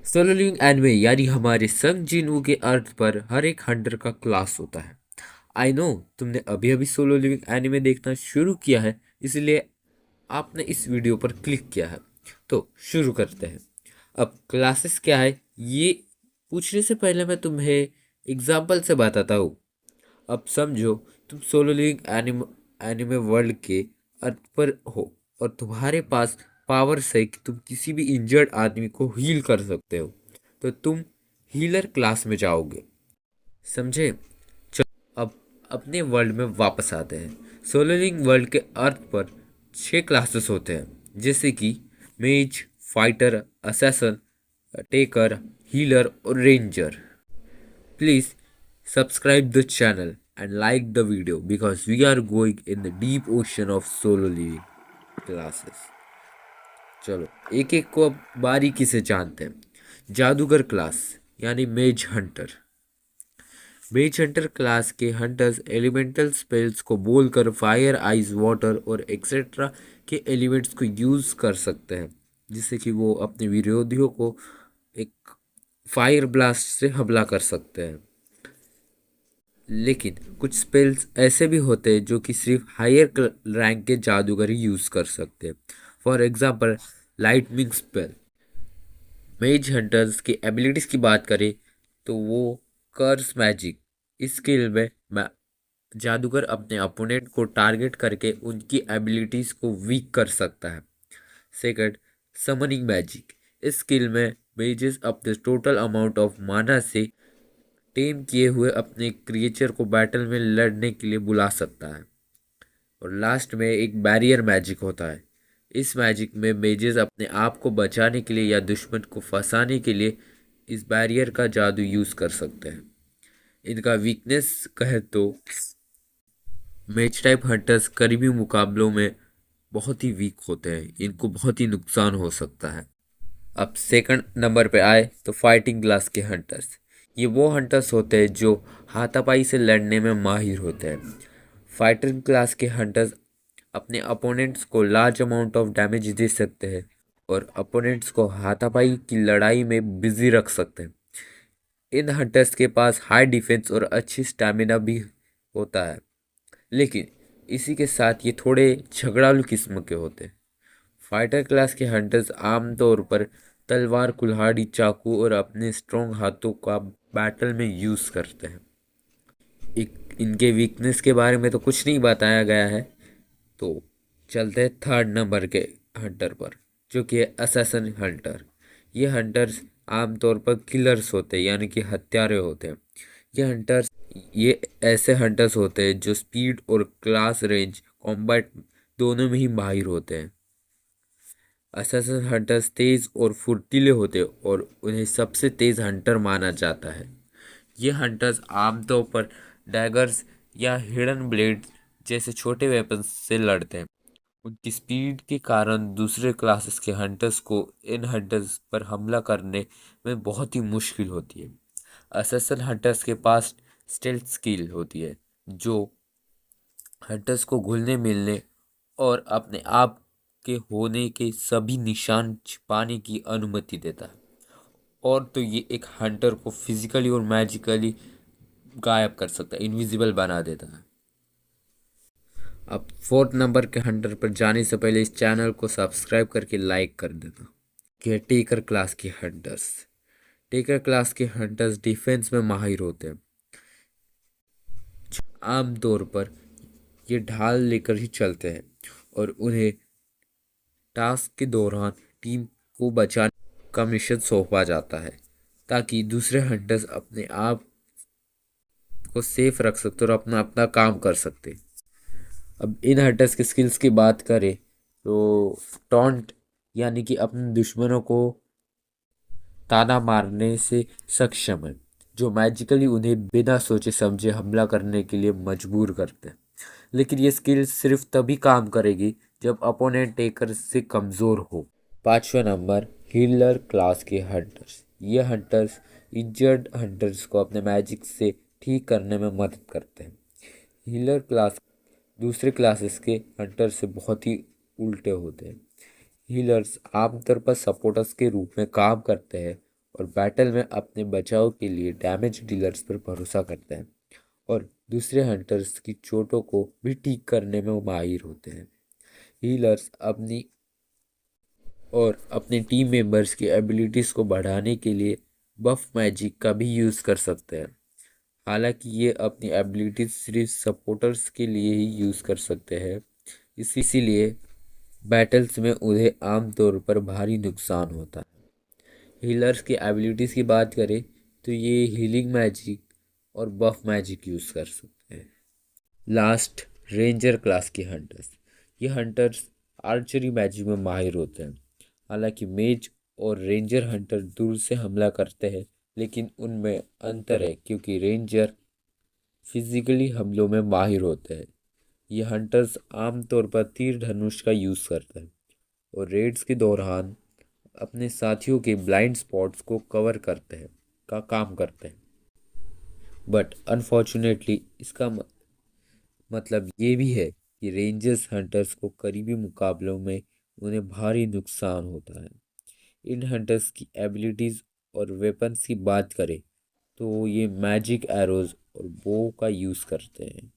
Solo living anime यानी हमारे संग जिनवू के अर्थ पर हर एक हंटर का क्लास होता है। आई नो तुमने अभी अभी सोलो लिविंग एनिमे देखना शुरू किया है, इसलिए आपने इस वीडियो पर क्लिक किया है। तो शुरू करते हैं। अब क्लासेस क्या है ये पूछने से पहले मैं तुम्हें एग्जाम्पल से बताता हूँ। अब समझो, तुम solo living anime anime world के अर्थ पर हो और तुम्हारे पास पावर्स है कि तुम किसी भी इंजर्ड आदमी को हील कर सकते हो, तो तुम हीलर क्लास में जाओगे। समझे? चलो अब अपने वर्ल्ड में वापस आते हैं। सोलो लिविंग वर्ल्ड के अर्थ पर 6 क्लासेस होते हैं, जैसे कि मेज, फाइटर, असैसन, टेकर, हीलर और ranger. Please subscribe the channel and like the video because we are going in the deep ocean of solo living classes. चलो एक एक को अब बारीकी से जानते हैं। जादूगर क्लास यानी मेज हंटर। मेज हंटर क्लास के हंटर्स एलिमेंटल स्पेल्स को बोलकर फायर, आइस, वाटर और एक्सेट्रा के एलिमेंट्स को यूज कर सकते हैं, जिससे कि वो अपने विरोधियों को एक फायर ब्लास्ट से हमला कर सकते हैं। लेकिन कुछ स्पेल्स ऐसे भी होते हैं जो कि सिर्फ हायर रैंक के जादूगर ही यूज कर सकते हैं। For example lightning spell. मेज हंटर्स की एबिलिटीज की बात करें तो वो कर्स मैजिक। इस स्किल में जादूगर अपने अपोनेंट को टारगेट करके उनकी एबिलिटीज को वीक कर सकता है। Second, summoning magic. इस स्किल में मेजेस अपने टोटल अमाउंट ऑफ माना से टेम किए हुए अपने क्रिएचर को बैटल में लड़ने के लिए बुला सकता है। और लास्ट में एक बैरियर मैजिक होता है। इस मैजिक में मेजेस अपने आप को बचाने के लिए या दुश्मन को फंसाने के लिए इस बैरियर का जादू यूज कर सकते हैं। इनका वीकनेस कहे तो मेज टाइप हंटर्स करीबी मुकाबलों में बहुत ही वीक होते हैं, इनको बहुत ही नुकसान हो सकता है। अब सेकंड नंबर पे आए तो फाइटिंग क्लास के हंटर्स। ये वो हंटर्स होते हैं जो हाथापाई से लड़ने में माहिर होते हैं। फाइटिंग क्लास के हंटर्स अपने अपोनेंट्स को लार्ज अमाउंट ऑफ डैमेज दे सकते हैं और अपोनेंट्स को हाथापाई की लड़ाई में बिजी रख सकते हैं। इन हंटर्स के पास हाई डिफेंस और अच्छी स्टैमिना भी होता है, लेकिन इसी के साथ ये थोड़े झगड़ालू किस्म के होते हैं। फाइटर क्लास के हंटर्स आमतौर पर तलवार, कुल्हाड़ी, चाकू और अपने स्ट्रॉन्ग हाथों का बैटल में यूज करते हैं। इनके वीकनेस के बारे में तो कुछ नहीं बताया गया है, तो चलते हैं थर्ड नंबर के हंटर पर, जो कि है असैसन हंटर। ये हंटर्स आमतौर पर किलर्स होते हैं, यानी कि हत्यारे होते हैं। ये ऐसे हंटर्स होते हैं जो स्पीड और क्लास रेंज कॉम्बैट दोनों में ही माहिर होते हैं। असैसिन हंटर्स तेज और फुर्तीले होते हैं और उन्हें सबसे तेज हंटर माना जाता है। ये हंटर्स आमतौर पर डैगर्स या हिडन ब्लेड जैसे छोटे वेपन्स से लड़ते हैं। उनकी स्पीड के कारण दूसरे क्लासेस के हंटर्स को इन हंटर्स पर हमला करने में बहुत ही मुश्किल होती है। असैसिन हंटर्स के पास स्टेल्थ स्किल होती है, जो हंटर्स को घुलने मिलने और अपने आप के होने के सभी निशान छिपाने की अनुमति देता है। और तो ये एक हंटर को फिजिकली और मैजिकली गायब कर सकता है, इनविजिबल बना देता है। अब फोर्थ नंबर के हंटर पर जाने से पहले इस चैनल को सब्सक्राइब करके लाइक कर देना। कि टेकर क्लास के हंटर्स। टेकर क्लास के हंटर्स डिफेंस में माहिर होते हैं। आमतौर पर ये ढाल लेकर ही चलते हैं और उन्हें टास्क के दौरान टीम को बचाने का मिशन सौंपा जाता है, ताकि दूसरे हंटर्स अपने आप को सेफ रख सकते और अपना अपना काम कर सकते। अब इन हंटर्स के स्किल्स की बात करें तो टॉन्ट यानी कि अपने दुश्मनों को ताना मारने से सक्षम है, जो मैजिकली उन्हें बिना सोचे समझे हमला करने के लिए मजबूर करते हैं। लेकिन ये स्किल सिर्फ तभी काम करेगी जब अपोनेंट टेकर से कमज़ोर हो। पांचवा नंबर, हीलर क्लास के हंटर्स। ये हंटर्स इंजर्ड हंटर्स को अपने मैजिक से ठीक करने में मदद करते हैं। हीलर क्लास दूसरे क्लासेस के हंटर से बहुत ही उल्टे होते हैं। हीलर्स आमतौर पर सपोर्टर्स के रूप में काम करते हैं और बैटल में अपने बचाव के लिए डैमेज डीलर्स पर भरोसा करते हैं और दूसरे हंटर्स की चोटों को भी ठीक करने में वो माहिर होते हैं। हीलर्स अपने टीम मेंबर्स की एबिलिटीज़ को बढ़ाने के लिए बफ मैजिक का भी यूज़ कर सकते हैं। हालांकि ये अपनी एबिलिटीज सिर्फ सपोर्टर्स के लिए ही यूज़ कर सकते हैं, इसीलिए बैटल्स में उन्हें आमतौर पर भारी नुकसान होता है। हीलर्स की एबिलिटीज़ की बात करें तो ये हीलिंग मैजिक और बफ मैजिक यूज़ कर सकते हैं। लास्ट, रेंजर क्लास के हंटर्स। ये हंटर्स आर्चरी मैजिक में माहिर होते हैं। हालांकि मेज और रेंजर हंटर दूर से हमला करते हैं, लेकिन उनमें अंतर है क्योंकि रेंजर फिजिकली हमलों में माहिर होते हैं। ये हंटर्स आमतौर पर तीर धनुष का यूज़ करते हैं और रेड्स के दौरान अपने साथियों के ब्लाइंड स्पॉट्स को कवर करते हैं का काम करते हैं। बट अनफॉर्चुनेटली इसका मतलब ये भी है कि रेंजर्स हंटर्स को करीबी मुकाबलों में उन्हें भारी नुकसान होता है। इन हंटर्स की एबिलिटीज़ और वेपन्स की बात करें तो ये मैजिक एरोज और बो का यूज़ करते हैं।